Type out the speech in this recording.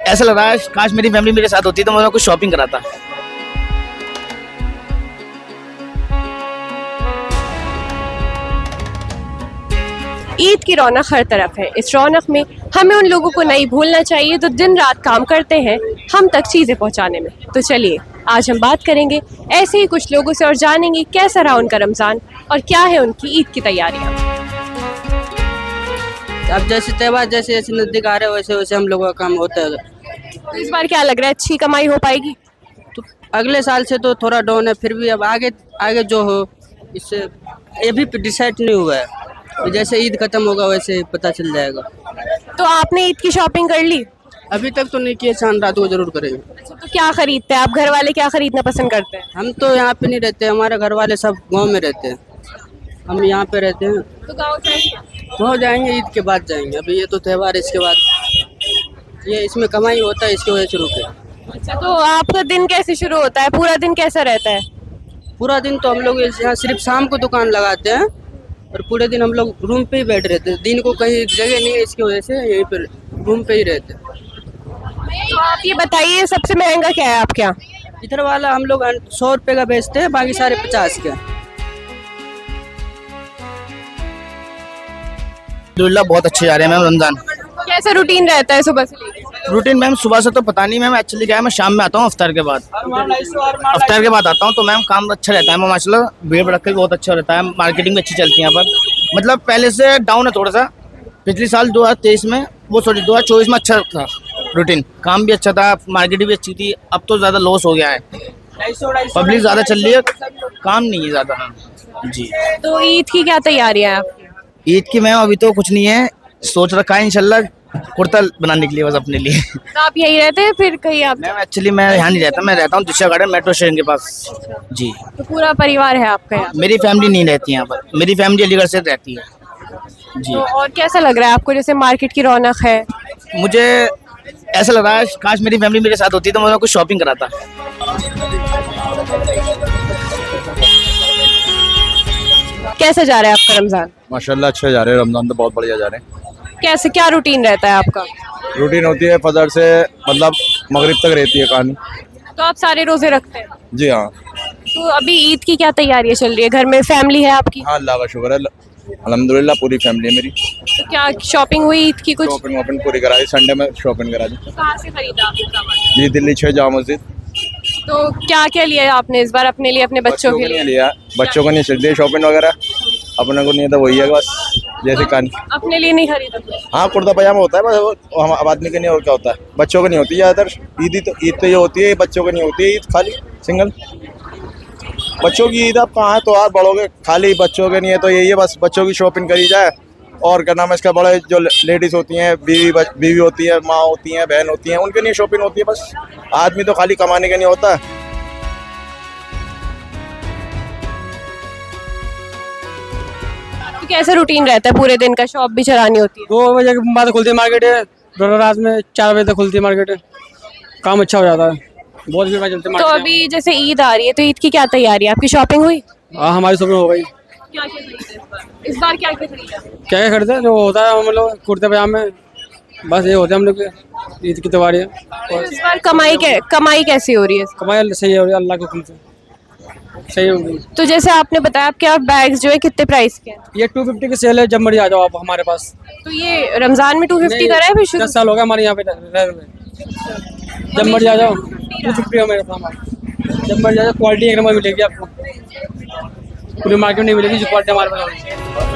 ऐसा लग रहा है काश मेरी फैमिली मेरे साथ होती तो मैं कुछ शॉपिंग कराता। ईद की रौनक हर तरफ है। इस रौनक में हमें उन लोगों को नहीं भूलना चाहिए तो दिन रात काम करते हैं हम तक चीज़ें पहुंचाने में। तो चलिए आज हम बात करेंगे ऐसे ही कुछ लोगों से और जानेंगे कैसा रहा उनका रमज़ान और क्या है उनकी ईद की तैयारियां। अब जैसे त्यौहार जैसे जैसे नजदीक आ रहे हैं वैसे वैसे हम लोगों का काम होता है। तो इस बार क्या लग रहा है, अच्छी कमाई हो पाएगी? तो अगले साल से तो थोड़ा डाउन है, फिर भी अब आगे आगे जो हो इससे ये भी डिसाइड नहीं हुआ है। तो जैसे ईद खत्म होगा वैसे पता चल जाएगा। तो आपने ईद की शॉपिंग कर ली? अभी तक तो नहीं किए, चांद रात को जरूर करेंगे। अच्छा, तो क्या खरीदते हैं आप? घर वाले क्या खरीदना पसंद करते हैं? हम तो यहाँ पे नहीं रहते, हमारे घर वाले सब गांव में रहते हैं, हम यहाँ पे रहते हैं। तो गाँव जाएंगे ईद के बाद जाएंगे। अभी ये तो त्यौहार, इसके बाद ये इसमें कमाई होता है, इसकी वजह से रुके। अच्छा, तो आपका दिन कैसे शुरू होता है? पूरा दिन कैसा रहता है? पूरा दिन तो हम लोग यहाँ सिर्फ शाम को दुकान लगाते हैं और पूरे दिन हम लोग रूम पे ही बैठ रहते हैं। दिन को कहीं जगह नहीं है, इसकी वजह से यहीं पर रूम पे ही रहते हैं। तो आप ये बताइए सबसे महंगा क्या है आपके यहाँ? इधर वाला हम लोग 100 रुपये का बेचते हैं, बाकी सारे 50 के। अल्हम्दुलिल्लाह बहुत अच्छे जा रहे हैं मैम रमजान। कैसा रूटीन रहता है सुबह से लेकर? रूटीन मैम सुबह से तो पता नहीं मैम, एक्चुअली क्या है मैं शाम में आता हूँ अफ्तार के बाद आता हूँ तो मैम काम अच्छा रहता है। माशाल्लाह भीड़ भड़क बहुत अच्छा रहता है, मार्केटिंग भी अच्छी चलती है यहाँ पर। मतलब पहले से डाउन है थोड़ा सा, पिछले साल 2023 में 2024 में अच्छा था रूटीन, काम भी अच्छा था, मार्केटिंग भी अच्छी थी। अब तो ज़्यादा लॉस हो गया है, पब्लिक ज़्यादा चल रही है, काम नहीं है ज़्यादा जी। तो ईद की क्या तैयारियां हैं आपकी? ईद की मैम अभी तो कुछ नहीं है, सोच रखा है इंशाल्लाह कुर्ता बनाने के लिए बस अपने लिए। तो आप यही रहते हैं फिर कहीं आप? मैम एक्चुअली मैं यहाँ नहीं रहता, मैं रहता हूँ दिशा गार्डन मेट्रो स्टेशन के पास जी। तो पूरा परिवार है आपका यहाँ? मेरी फैमिली नहीं रहती यहाँ पर, मेरी फैमिली अलीगढ़ से रहती है जी। तो और कैसा लग रहा है आपको, जैसे मार्केट की रौनक है? मुझे ऐसा लग रहा है काश मेरी फैमिली मेरे साथ होती तो मैं कुछ शॉपिंग कराता। कैसा जा रहा है आपका रमजान? माशाल्लाह अच्छा जा रहे हैं, रमजान तो बहुत बढ़िया जा रहे हैं। कैसे क्या रूटीन रहता है आपका? रूटीन होती है फजर से मतलब मगरिब तक रहती है कहानी। तो आप सारे रोजे रखते हैं? जी हाँ। तो अभी ईद की क्या तैयारियां चल रही है? घर में फैमिली है आपकी? हाँ अल्लाह का शुक्र है, अल्हम्दुलिल्लाह पूरी फैमिली है मेरी। तो क्या शॉपिंग हुई ईद की? कुछ शॉपिंग वॉपिंग पूरी करा दी, संडे में शॉपिंग करा दी। कहाँ से खरीदा आपने सामान? जी दिल्ली 6 जामा मस्जिद। तो क्या क्या लिया आपने इस बार अपने लिए, अपने बच्चों के लिए? लिया, बच्चों को नहीं चलती शॉपिंग वगैरह, अपने को नहीं है तो वही है बस जैसे कहानी। अपने लिए नहीं खरीदा? हाँ कुर्ता पजामा होता है बस, वो हम आदमी के नहीं और क्या होता है, बच्चों को नहीं होती ज़्यादातर ईद तो ये होती है, बच्चों को नहीं होती है ईद, खाली सिंगल बच्चों की ईद। आप कहाँ तो यार बढ़ोगे, खाली बच्चों के नहीं है तो यही है बस, बच्चों की शॉपिंग करी जाए। और क्या नाम है इसका, बड़े जो लेडीज़ होती हैं, बीवी होती है, माँ होती हैं, बहन होती हैं, उनके लिए शॉपिंग होती है बस। आदमी तो खाली कमाने का नहीं होता। तो कैसा रूटीन रहता है पूरे दिन का? शॉप भी चलानी होती है? 2 बजे के बाद खुलती है मार्केट है, रात में 4 बजे तक खुलती है मार्केट है, काम अच्छा हो जाता है, बहुत भीड़ चलती है। तो अभी जैसे ईद आ रही है तो ईद की क्या तैयारी है? आपकी शॉपिंग हुई? हाँ हमारी शॉपिंग हो गई। क्या क्या खरीदा इस बार क्या क्या खरीदा? क्या खरीदते हैं, जो होता है हम लोग कुर्ते पजामे, बस ये होते हैं हम लोग के ईद की तैयारी। तो इस बार कमाई कैसी हो रही है? कमाई सही हो रही है, अल्लाह के हुक्म से सही होगी। तो जैसे आपने बताया आपके आप बैग्स जो है कितने प्राइस के हैं? ये 250 की सेल है, जब मर्जी आ जाओ आप हमारे पास। तो ये रमजान में 250 का रहा है? फिर शुरू 10 साल हो गया हमारे यहाँ पे रह रहे, जब मर्जी आ जाओ 250 है मेरे पास। जब मर्जी आ जाओ, क्वालिटी एक नंबर मिलेगी आपको, पूरी मार्केट में नहीं मिलेगी जो क्वालिटी हमारे पास।